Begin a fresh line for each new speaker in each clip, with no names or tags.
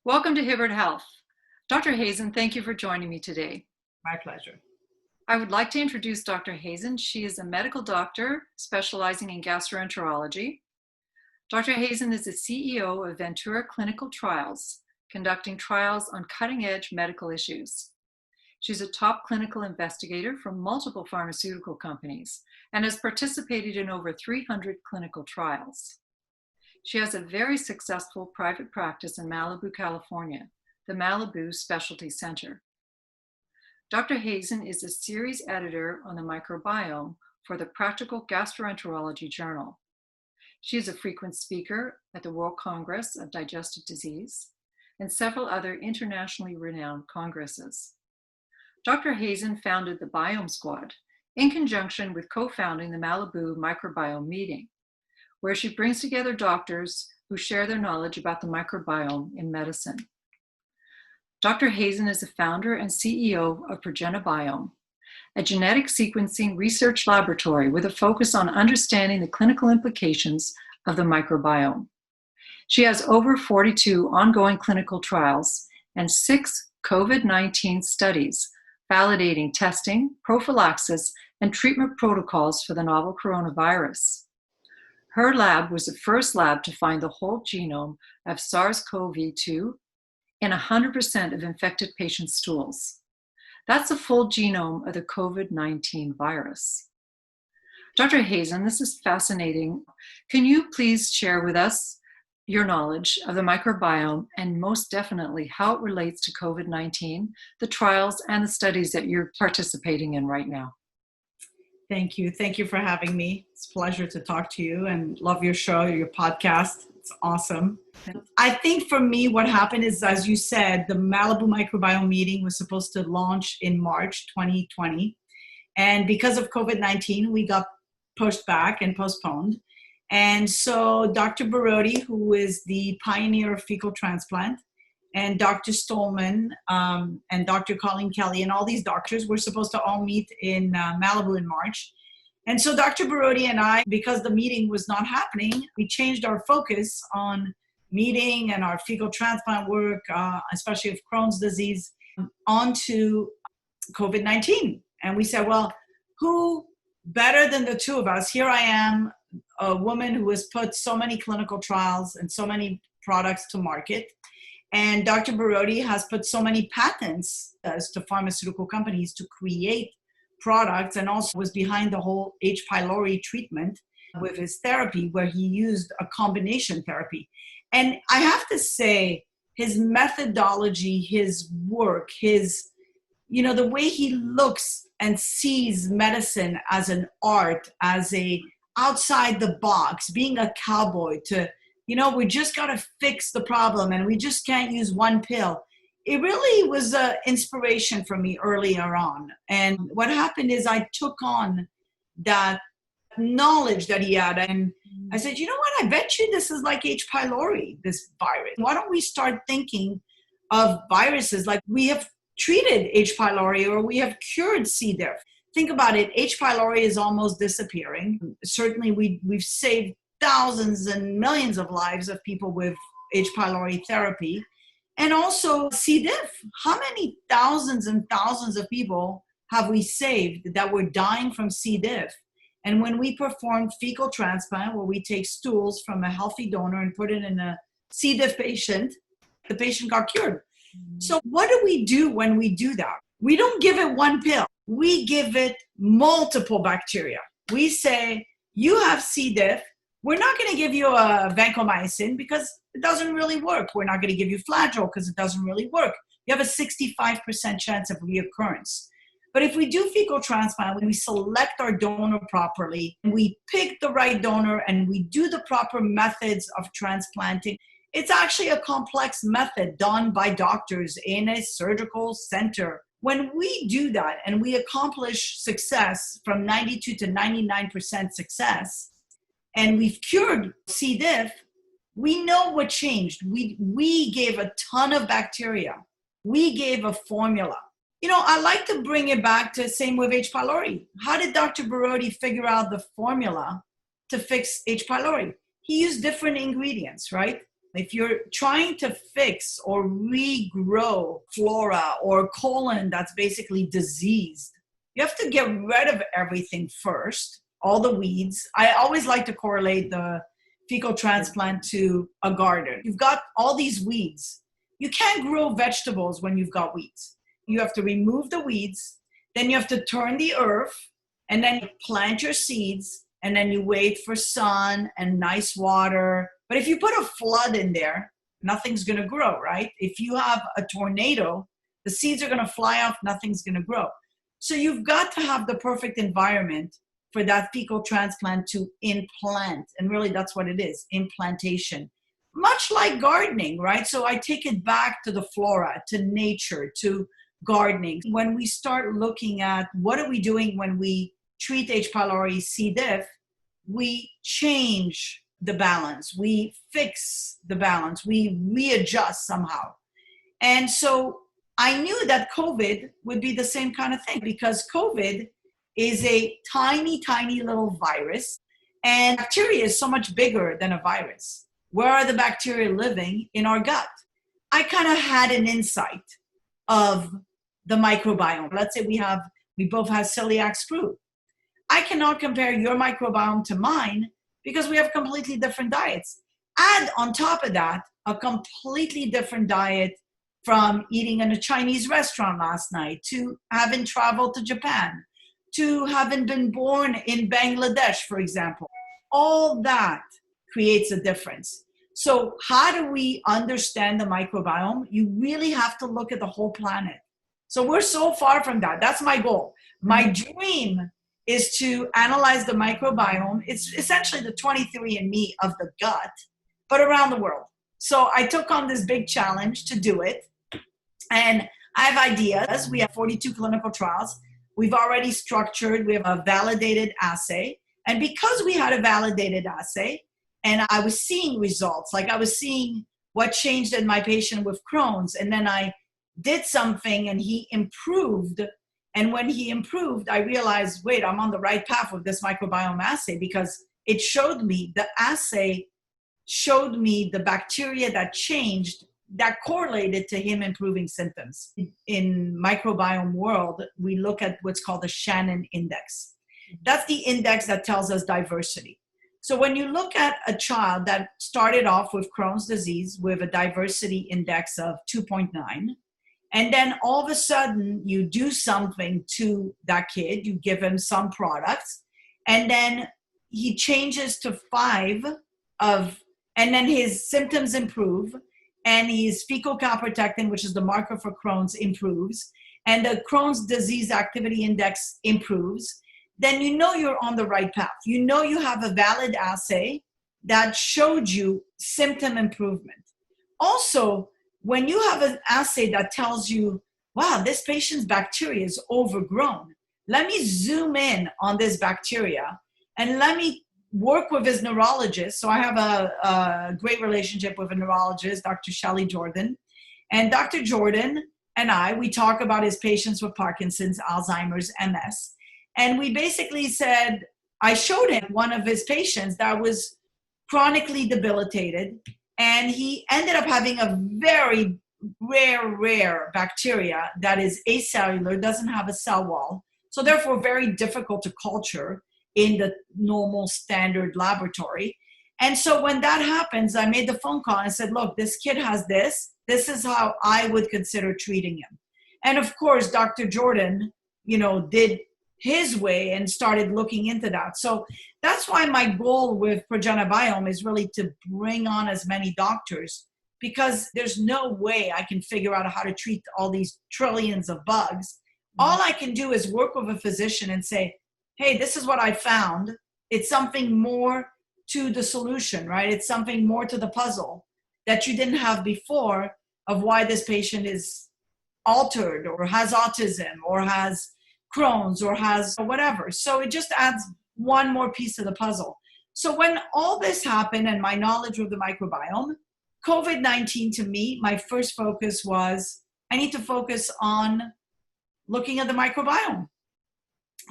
Welcome to Hibbert Health. Dr. Hazan, thank you for joining me today.
My pleasure.
I would like to introduce Dr. Hazan. She is a medical doctor specializing in gastroenterology. Dr. Hazan is the CEO of Ventura Clinical Trials, conducting trials on cutting-edge medical issues. She's a top clinical investigator for multiple pharmaceutical companies and has participated in over 300 clinical trials. She has a very successful private practice in Malibu, California, the Malibu Specialty Center. Dr. Hazan is a series editor on the microbiome for the Practical Gastroenterology Journal. She is a frequent speaker at the World Congress of Digestive Disease and several other internationally renowned congresses. Dr. Hazan founded the Biome Squad in conjunction with co-founding the Malibu Microbiome meeting, where she brings together doctors who share their knowledge about the microbiome in medicine. Dr. Hazan is the founder and CEO of Progenabiome, a genetic sequencing research laboratory with a focus on understanding the clinical implications of the microbiome. She has over 42 ongoing clinical trials and 6 COVID-19 studies validating testing, prophylaxis, and treatment protocols for the novel coronavirus. Her lab was the first lab to find the whole genome of SARS-CoV-2 in 100% of infected patients' stools. That's the full genome of the COVID-19 virus. Dr. Hazan, this is fascinating. Can you please share with us your knowledge of the microbiome and most definitely how it relates to COVID-19, the trials and the studies that you're participating in right now?
Thank you. Thank you for having me. It's a pleasure to talk to you and love your show, your podcast. It's awesome. I think for me, what happened is, as you said, the Malibu Microbiome meeting was supposed to launch in March 2020. And because of COVID-19, we got pushed back and postponed. And so Dr. Barodi, who is the pioneer of fecal transplant, and Dr. Stolman and Dr. Colleen Kelly and all these doctors were supposed to all meet in Malibu in March. And so Dr. Barodi and I, because the meeting was not happening, we changed our focus on meeting and our fecal transplant work, especially of Crohn's disease, onto COVID-19. And we said, well, who better than the two of us? Here I am, a woman who has put so many clinical trials and so many products to market. And Dr. Barodi has put so many patents to pharmaceutical companies to create products, and also was behind the whole H. pylori treatment with his therapy, where he used a combination therapy. And I have to say, his methodology, his work, the way he looks and sees medicine as an art, as a outside the box, being a cowboy to, we just got to fix the problem and we just can't use one pill. It really was an inspiration for me earlier on. And what happened is I took on that knowledge that he had. And I said, you know what? I bet you this is like H. pylori, this virus. Why don't we start thinking of viruses like we have treated H. pylori or we have cured C. diff? Think about it. H. pylori is almost disappearing. Certainly we've saved thousands and millions of lives of people with H. pylori therapy. And also C. diff. How many thousands and thousands of people have we saved that were dying from C. diff? And when we performed fecal transplant, where we take stools from a healthy donor and put it in a C. diff patient, the patient got cured. So what do we do when we do that? We don't give it one pill. We give it multiple bacteria. We say, you have C. diff. We're not going to give you a vancomycin because it doesn't really work. We're not going to give you flagyl because it doesn't really work. You have a 65% chance of reoccurrence. But if we do fecal transplant, when we select our donor properly, and we pick the right donor and we do the proper methods of transplanting, it's actually a complex method done by doctors in a surgical center. When we do that and we accomplish success from 92 to 99% success, and we've cured C. diff, we know what changed. We gave a ton of bacteria. We gave a formula. I like to bring it back to same with H. pylori. How did Dr. Barodi figure out the formula to fix H. pylori? He used different ingredients, right? If you're trying to fix or regrow flora or colon that's basically diseased, you have to get rid of everything first, all the weeds. I always like to correlate the fecal transplant to a garden. You've got all these weeds. You can't grow vegetables when you've got weeds. You have to remove the weeds, then you have to turn the earth, and then you plant your seeds, and then you wait for sun and nice water. But if you put a flood in there, nothing's going to grow, right? If you have a tornado, the seeds are going to fly off, nothing's going to grow. So you've got to have the perfect environment for that fecal transplant to implant. And really that's what it is, implantation. Much like gardening, right? So I take it back to the flora, to nature, to gardening. When we start looking at what are we doing when we treat H. pylori C. diff, we change the balance, we fix the balance, we readjust somehow. And so I knew that COVID would be the same kind of thing, because COVID is a tiny, tiny little virus, and bacteria is so much bigger than a virus. Where are the bacteria living? In our gut. I kind of had an insight of the microbiome. Let's say we both have celiac fruit. I cannot compare your microbiome to mine because we have completely different diets. Add on top of that a completely different diet, from eating in a Chinese restaurant last night, to having traveled to Japan, to having been born in Bangladesh, for example. All that creates a difference. So how do we understand the microbiome? You really have to look at the whole planet. So we're so far from that. That's my goal. My dream is to analyze the microbiome. It's essentially the 23andMe of the gut, but around the world. So I took on this big challenge to do it. And I have ideas. We have 42 clinical trials. We've already structured, we have a validated assay. And because we had a validated assay, and I was seeing results, like I was seeing what changed in my patient with Crohn's, and then I did something and he improved. And when he improved, I realized, wait, I'm on the right path with this microbiome assay, because it showed me, the assay showed me the bacteria that changed that correlated to him improving symptoms. In microbiome world, we look at what's called the Shannon index. That's the index that tells us diversity. So when you look at a child that started off with Crohn's disease with a diversity index of 2.9, and then all of a sudden you do something to that kid, you give him some products, and then he changes to 5 and then his symptoms improve, and his fecal calprotectin, which is the marker for Crohn's, improves, and the Crohn's disease activity index improves, then you know you're on the right path. You know you have a valid assay that showed you symptom improvement. Also, when you have an assay that tells you, wow, this patient's bacteria is overgrown, let me zoom in on this bacteria and let me work with his neurologist. So I have a great relationship with a neurologist, Dr. Shelley Jordan. And Dr. Jordan and we talk about his patients with Parkinson's, Alzheimer's, MS. And we basically said, I showed him one of his patients that was chronically debilitated. And he ended up having a very rare bacteria that is acellular, doesn't have a cell wall. So therefore very difficult to culture in the normal standard laboratory. And so when that happens, I made the phone call and said, look, this kid has this. This is how I would consider treating him. And of course, Dr. Jordan, did his way and started looking into that. So that's why my goal with Progenabiome is really to bring on as many doctors, because there's no way I can figure out how to treat all these trillions of bugs. All I can do is work with a physician and say, hey, this is what I found. It's something more to the solution, right? It's something more to the puzzle that you didn't have before of why this patient is altered or has autism or has Crohn's or has whatever. So it just adds one more piece of the puzzle. So when all this happened and my knowledge of the microbiome, COVID-19 to me, my first focus was I need to focus on looking at the microbiome.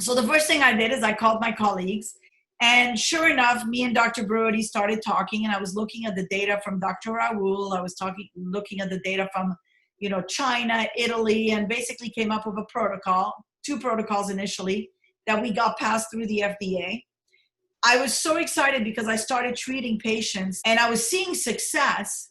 So the first thing I did is I called my colleagues And sure enough, me and Dr. Brody started talking, and I was looking at the data from Dr. Raoul. I was looking at the data from, China, Italy, and basically came up with a protocol, 2 protocols initially, that we got passed through the FDA. I was so excited because I started treating patients and I was seeing success,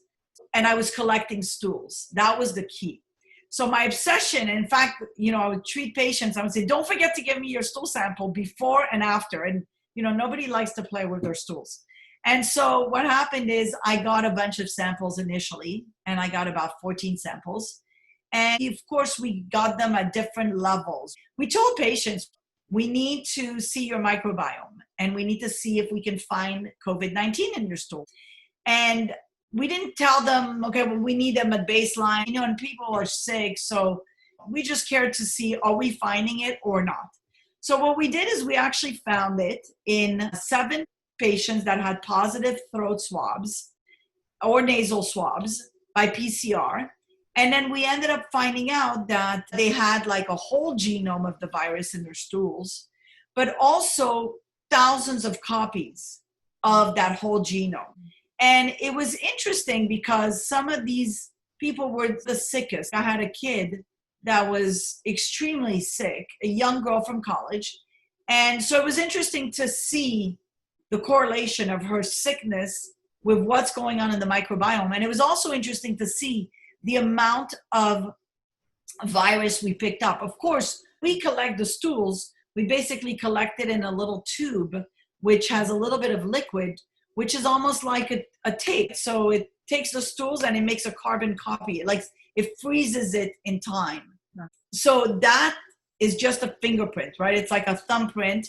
and I was collecting stools. That was the key. So my obsession, in fact, I would treat patients. I would say, don't forget to give me your stool sample before and after. And, nobody likes to play with their stools. And so what happened is I got a bunch of samples initially, and I got about 14 samples. And of course, we got them at different levels. We told patients, we need to see your microbiome, and we need to see if we can find COVID-19 in your stool. And we didn't tell them, okay, well, we need them at baseline, and people are sick. So we just cared to see, are we finding it or not? So what we did is we actually found it in 7 patients that had positive throat swabs or nasal swabs by PCR. And then we ended up finding out that they had like a whole genome of the virus in their stools, but also thousands of copies of that whole genome. And it was interesting because some of these people were the sickest. I had a kid that was extremely sick, a young girl from college. And so it was interesting to see the correlation of her sickness with what's going on in the microbiome. And it was also interesting to see the amount of virus we picked up. Of course, we collect the stools. We basically collect it in a little tube, which has a little bit of liquid, which is almost like a tape. So it takes the stools and it makes a carbon copy. It freezes it in time. So that is just a fingerprint, right? It's like a thumbprint.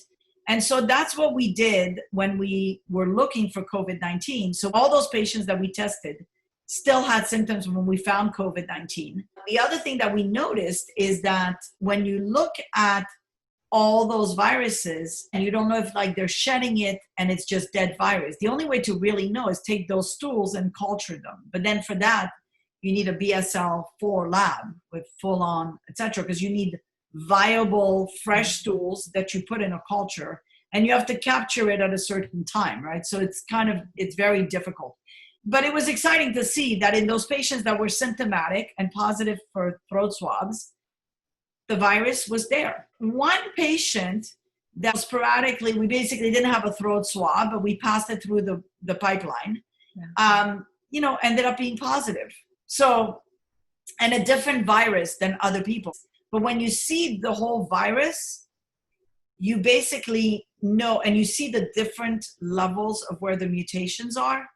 And so that's what we did when we were looking for COVID-19. So all those patients that we tested still had symptoms when we found COVID-19. The other thing that we noticed is that when you look at all those viruses and you don't know if they're shedding it and it's just dead virus, the only way to really know is take those stools and culture them. But then for that, you need a BSL-4 lab with full on, etc., because you need viable fresh stools that you put in a culture, and you have to capture it at a certain time, right? So it's very difficult. But it was exciting to see that in those patients that were symptomatic and positive for throat swabs, the virus was there. One patient that sporadically, we basically didn't have a throat swab, but we passed it through the pipeline, ended up being positive. So, and a different virus than other people. But when you see the whole virus, you basically know, and you see the different levels of where the mutations are,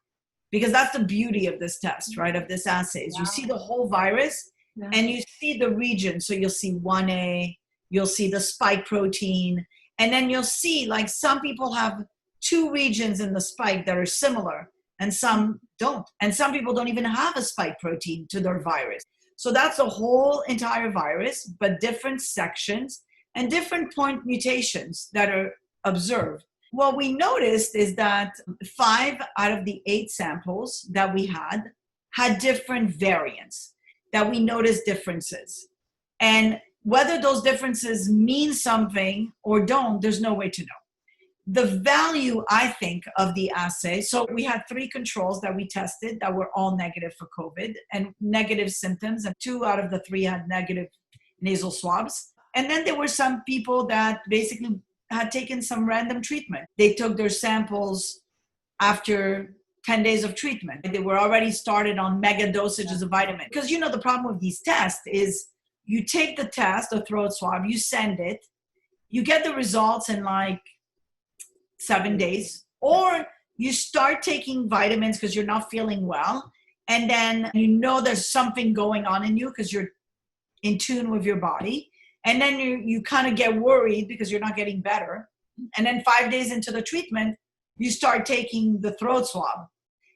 because that's the beauty of this test, right? Of this assay is you see the whole virus and you see the region. So you'll see 1A, you'll see the spike protein, and then you'll see some people have 2 regions in the spike that are similar and some don't. And some people don't even have a spike protein to their virus. So that's the whole entire virus, but different sections and different point mutations that are observed. What we noticed is that 5 out of the 8 samples that we had different variants, that we noticed differences. And whether those differences mean something or don't, there's no way to know. The value, I think, of the assay, so we had 3 controls that we tested that were all negative for COVID and negative symptoms, and 2 out of the 3 had negative nasal swabs. And then there were some people that basically had taken some random treatment. They took their samples after 10 days of treatment. They were already started on mega dosages of vitamin. Because the problem with these tests is you take the test, the throat swab, you send it, you get the results in 7 days, or you start taking vitamins because you're not feeling well, and then there's something going on in you because you're in tune with your body, and then you kind of get worried because you're not getting better, and then 5 days into the treatment you start taking the throat swab.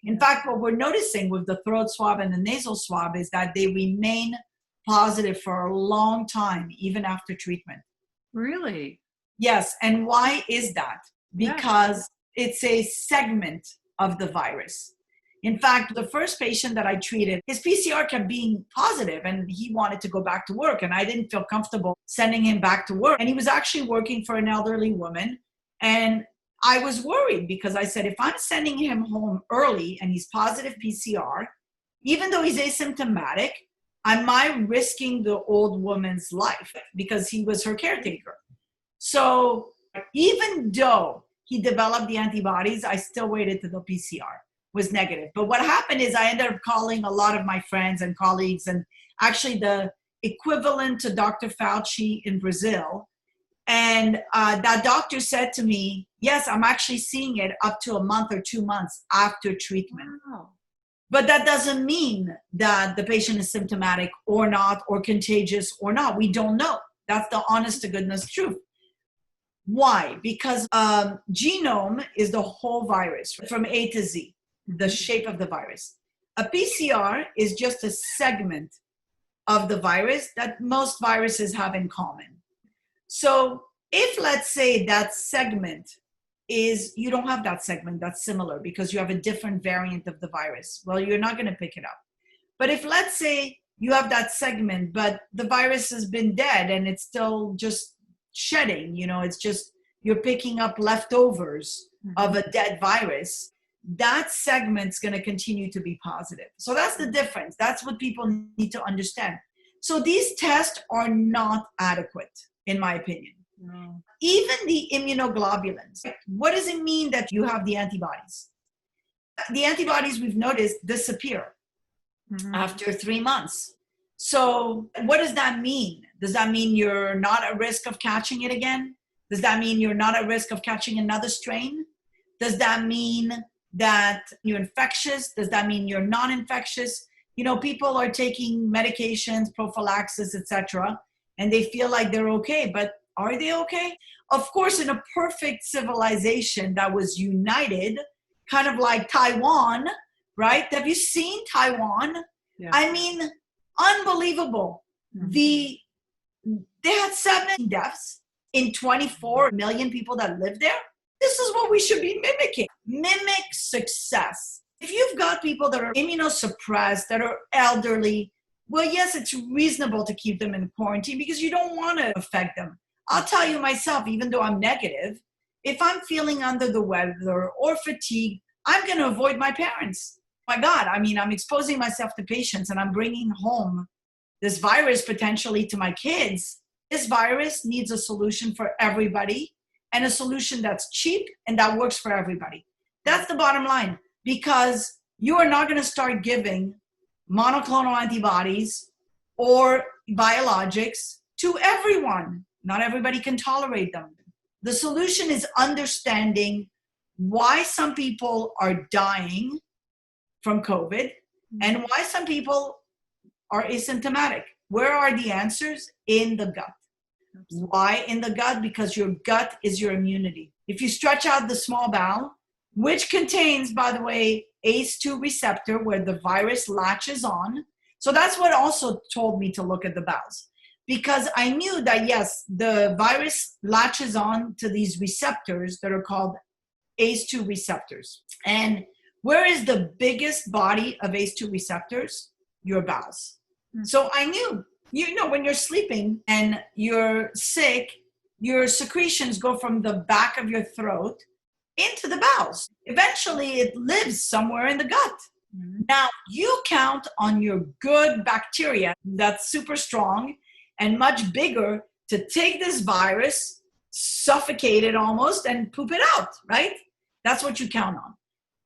In fact, what we're noticing with the throat swab and the nasal swab is that they remain positive for a long time, even after treatment.
Really?
Yes. And why is that? Because it's a segment of the virus. In fact, the first patient that I treated, his PCR kept being positive and he wanted to go back to work, and I didn't feel comfortable sending him back to work. And he was actually working for an elderly woman, and I was worried because I said, if I'm sending him home early and he's positive PCR, even though he's asymptomatic, am I risking the old woman's life because he was her caretaker? So even though he developed the antibodies, I still waited till the PCR was negative. But what happened is I ended up calling a lot of my friends and colleagues, and actually the equivalent to Dr. Fauci in Brazil. And that doctor said to me, yes, I'm actually seeing it up to a month or 2 months after treatment.
Wow.
But that doesn't mean that the patient is symptomatic or not, or contagious or not. We don't know. That's the honest to goodness truth. Why? Because genome is the whole virus from A to Z, the shape of the virus. A PCR is just a segment of the virus that most viruses have in common. So if, let's say, that segment is, you don't have that segment that's similar because you have a different variant of the virus, well, you're not going to pick it up. But if, let's say, you have that segment, but the virus has been dead and it's still just shedding, it's just, you're picking up leftovers of a dead virus, that segment's going to continue to be positive. So that's the difference. That's what people need to understand. So these tests are not adequate, in my opinion.
No.
Even the immunoglobulins. What does it mean that you have the antibodies? The antibodies, we've noticed, disappear after 3 months. So what does that mean? Does that mean you're not at risk of catching it again? Does that mean you're not at risk of catching another strain? Does that mean that you're infectious? Does that mean you're non-infectious? People are taking medications, prophylaxis, etc., and they feel like they're okay, but are they okay? Of course, in a perfect civilization that was united, kind of like Taiwan, right? Have you seen Taiwan?
Yeah.
I mean, unbelievable. They had 7 deaths in 24 million people that live there. This is what we should be mimicking. Mimic success. If you've got people that are immunosuppressed, that are elderly, well, yes, it's reasonable to keep them in quarantine because you don't want to affect them. I'll tell you myself, even though I'm negative, if I'm feeling under the weather or fatigued, I'm going to avoid my parents. My God, I'm exposing myself to patients and I'm bringing home this virus potentially to my kids. This virus needs a solution for everybody and a solution that's cheap and that works for everybody. That's the bottom line, because you are not going to start giving monoclonal antibodies or biologics to everyone. Not everybody can tolerate them. The solution is understanding why some people are dying from COVID and why some people are asymptomatic. Where are the answers? In the gut. Why in the gut? Because your gut is your immunity. If you stretch out the small bowel, which contains, by the way, ACE2 receptor where the virus latches on. So that's what also told me to look at the bowels, because I knew that, yes, the virus latches on to these receptors that are called ACE2 receptors. And where is the biggest body of ACE2 receptors? Your bowels. So I knew, when you're sleeping and you're sick, your secretions go from the back of your throat into the bowels. Eventually, it lives somewhere in the gut. Now, you count on your good bacteria that's super strong and much bigger to take this virus, suffocate it almost, and poop it out, right? That's what you count on.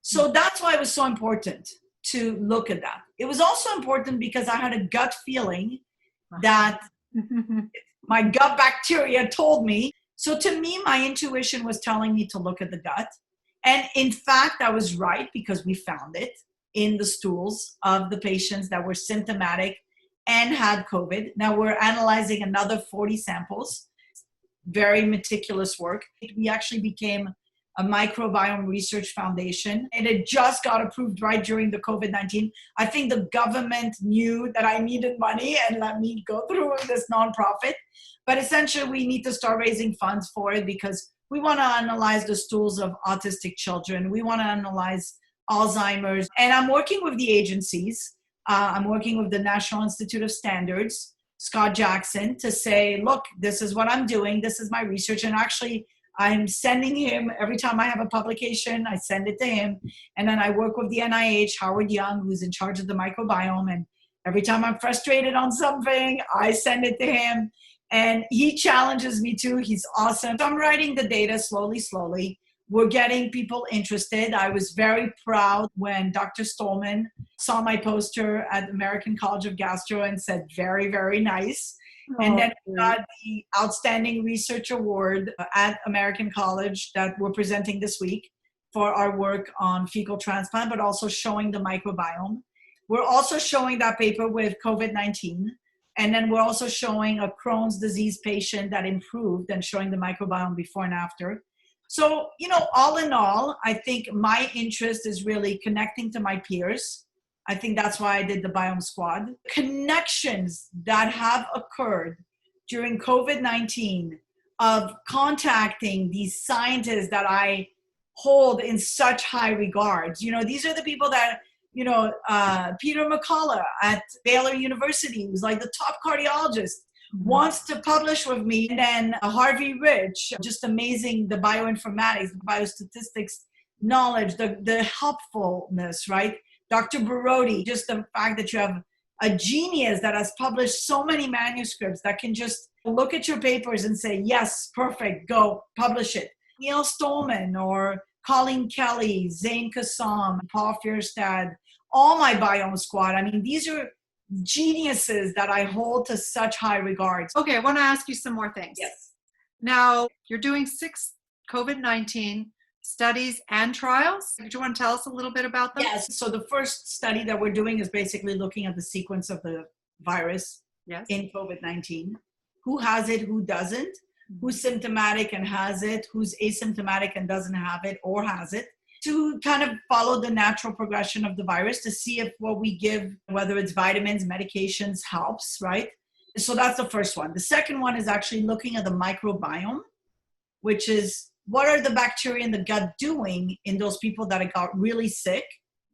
So that's why it was so important to look at that. It was also important because I had a gut feeling that my gut bacteria told me. So to me, my intuition was telling me to look at the gut. And in fact, I was right because we found it in the stools of the patients that were symptomatic and had COVID. Now we're analyzing another 40 samples. Very meticulous work. We actually became a microbiome research foundation, and it just got approved right during the COVID-19. I think the government knew that I needed money and let me go through with this nonprofit. But essentially, we need to start raising funds for it because we want to analyze the stools of autistic children. We want to analyze Alzheimer's. And I'm working with the agencies. I'm working with the National Institute of Standards, Scott Jackson, to say, look, this is what I'm doing. This is my research. And actually, I'm sending him, every time I have a publication, I send it to him. And then I work with the NIH, Howard Young, who's in charge of the microbiome. And every time I'm frustrated on something, I send it to him. And he challenges me too. He's awesome. So I'm writing the data slowly. We're getting people interested. I was very proud when Dr. Stolman saw my poster at American College of Gastro and said, very, very nice. And then we got the Outstanding Research Award at American College that we're presenting this week for our work on fecal transplant, but also showing the microbiome. We're also showing that paper with COVID-19. And then we're also showing a Crohn's disease patient that improved and showing the microbiome before and after. So, all in all, I think my interest is really connecting to my peers. I think that's why I did the Biome Squad. Connections that have occurred during COVID-19 of contacting these scientists that I hold in such high regards. These are the people that, Peter McCullough at Baylor University, who's like the top cardiologist, wants to publish with me. And then Harvey Rich, just amazing, the bioinformatics, the biostatistics knowledge, the helpfulness, right? Dr. Barodi, just the fact that you have a genius that has published so many manuscripts that can just look at your papers and say, yes, perfect, go publish it. Neil Stolman or Colleen Kelly, Zane Kassam, Paul Fierstad, all my Biome Squad. I mean, these are geniuses that I hold to such high regards.
Okay, I want to ask you some more things.
Yes.
Now, you're doing 6 COVID-19 studies and trials. Do you want to tell us a little bit about them?
Yes. So the first study that we're doing is basically looking at the sequence of the virus in COVID-19. Who has it, who doesn't, who's symptomatic and has it, who's asymptomatic and doesn't have it or has it, to kind of follow the natural progression of the virus to see if what we give, whether it's vitamins, medications, helps, right? So that's the first one. The second one is actually looking at the microbiome, which is what are the bacteria in the gut doing in those people that got really sick?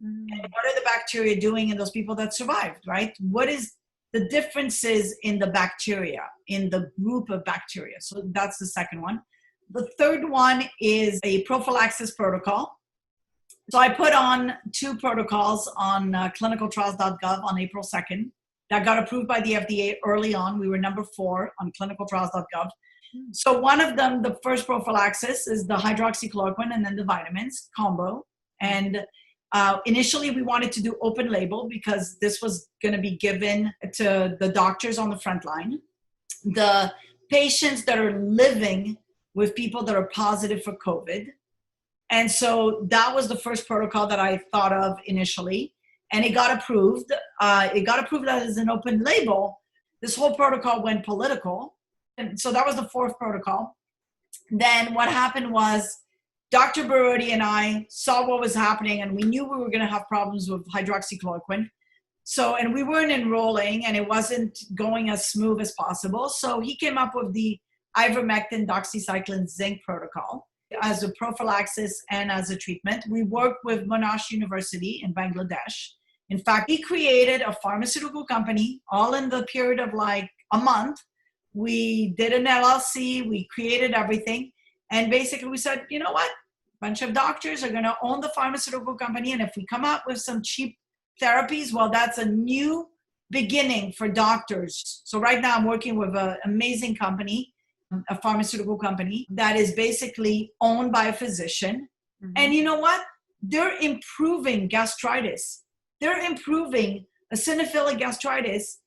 And what are the bacteria doing in those people that survived, right? What is the differences in the bacteria, in the group of bacteria? So that's the second one. The third one is a prophylaxis protocol. So I put on 2 protocols on clinicaltrials.gov on April 2nd that got approved by the FDA early on. We were number 4 on clinicaltrials.gov. So one of them, the first prophylaxis, is the hydroxychloroquine and then the vitamins combo. And initially we wanted to do open label because this was going to be given to the doctors on the front line, the patients that are living with people that are positive for COVID. And so that was the first protocol that I thought of initially, and it got approved. It got approved as an open label. This whole protocol went political. And so that was the 4th protocol. Then what happened was Dr. Barodi and I saw what was happening, and we knew we were going to have problems with hydroxychloroquine. So, and we weren't enrolling, and it wasn't going as smooth as possible. So he came up with the ivermectin, doxycycline, zinc protocol as a prophylaxis and as a treatment. We worked with Monash University in Bangladesh. In fact, he created a pharmaceutical company all in the period of like a month. We did an LLC, we created everything. And basically we said, you know what? A bunch of doctors are going to own the pharmaceutical company. And if we come up with some cheap therapies, well, that's a new beginning for doctors. So right now I'm working with an amazing company, a pharmaceutical company that is basically owned by a physician. And you know what? They're improving gastritis. They're improving eosinophilic gastritis,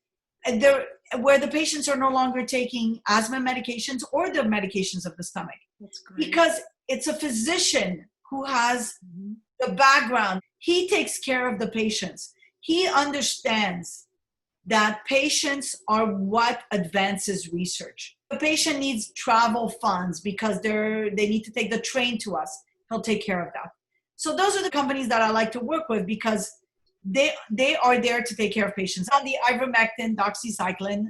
where the patients are no longer taking asthma medications or the medications of the stomach.
That's great.
Because it's a physician who has the background. He takes care of the patients. He understands that patients are what advances research. The patient needs travel funds because they need to take the train to us. He'll take care of that. So those are the companies that I like to work with because they are there to take care of patients. On the ivermectin, doxycycline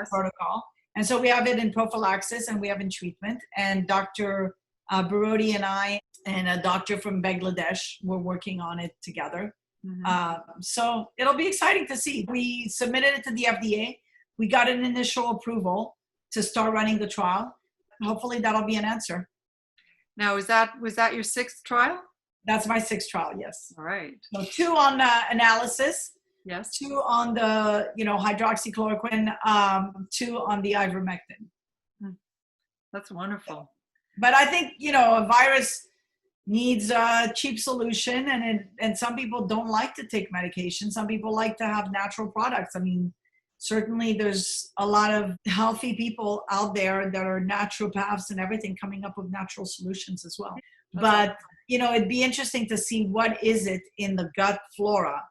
protocol. And so we have it in prophylaxis and we have in treatment. And Dr. Barodi and I and a doctor from Bangladesh were working on it together. So it'll be exciting to see. We submitted it to the FDA. We got an initial approval to start running the trial. hopefully that'll be an answer.
Now, was that your 6th trial?
That's my 6th trial, yes.
All right.
So 2 on analysis,
Yes.
2 on the, hydroxychloroquine, 2 on the ivermectin.
That's wonderful.
But I think, a virus needs a cheap solution, and some people don't like to take medication. Some people like to have natural products. I mean, certainly there's a lot of healthy people out there that are naturopaths and everything coming up with natural solutions as well. But, it'd be interesting to see what is it in the gut flora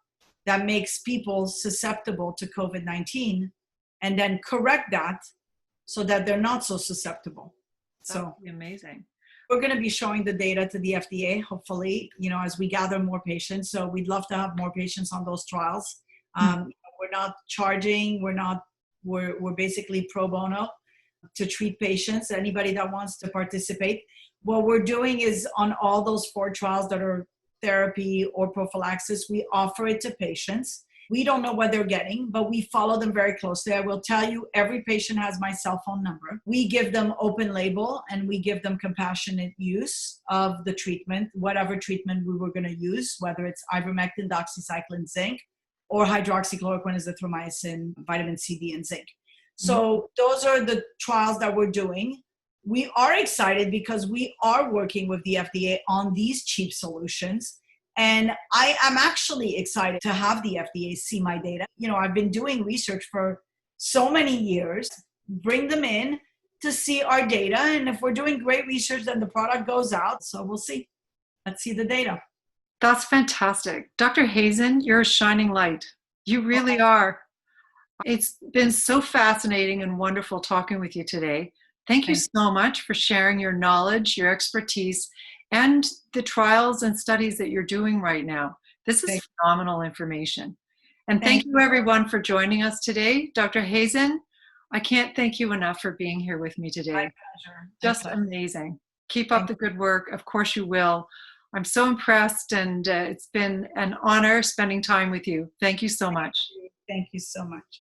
that makes people susceptible to COVID-19 and then correct that so that they're not so susceptible.
That would be amazing.
We're going to be showing the data to the FDA, hopefully, as we gather more patients. So we'd love to have more patients on those trials. We're not charging. We're basically pro bono to treat patients, anybody that wants to participate. What we're doing is on all those 4 trials that are therapy or prophylaxis, we offer it to patients. We don't know what they're getting, but we follow them very closely. I will tell you, every patient has my cell phone number. We give them open label and we give them compassionate use of the treatment, whatever treatment we were going to use, whether it's ivermectin, doxycycline, zinc, or hydroxychloroquine, azithromycin, vitamin C, D, and zinc. So those are the trials that we're doing. We are excited because we are working with the FDA on these cheap solutions. And I am actually excited to have the FDA see my data. I've been doing research for so many years, bring them in to see our data. And if we're doing great research, then the product goes out. So we'll see. Let's see the data.
That's fantastic. Dr. Hazan, you're a shining light. You really are. It's been so fascinating and wonderful talking with you today. Thank you so much for sharing your knowledge, your expertise, and the trials and studies that you're doing right now. This is phenomenal information. And thank you everyone for joining us today. Dr. Hazan, I can't thank you enough for being here with me today.
My pleasure.
Just amazing. Keep up the good work. Of course you will. I'm so impressed, and it's been an honor spending time with you. Thank you so much.
Thank you so much.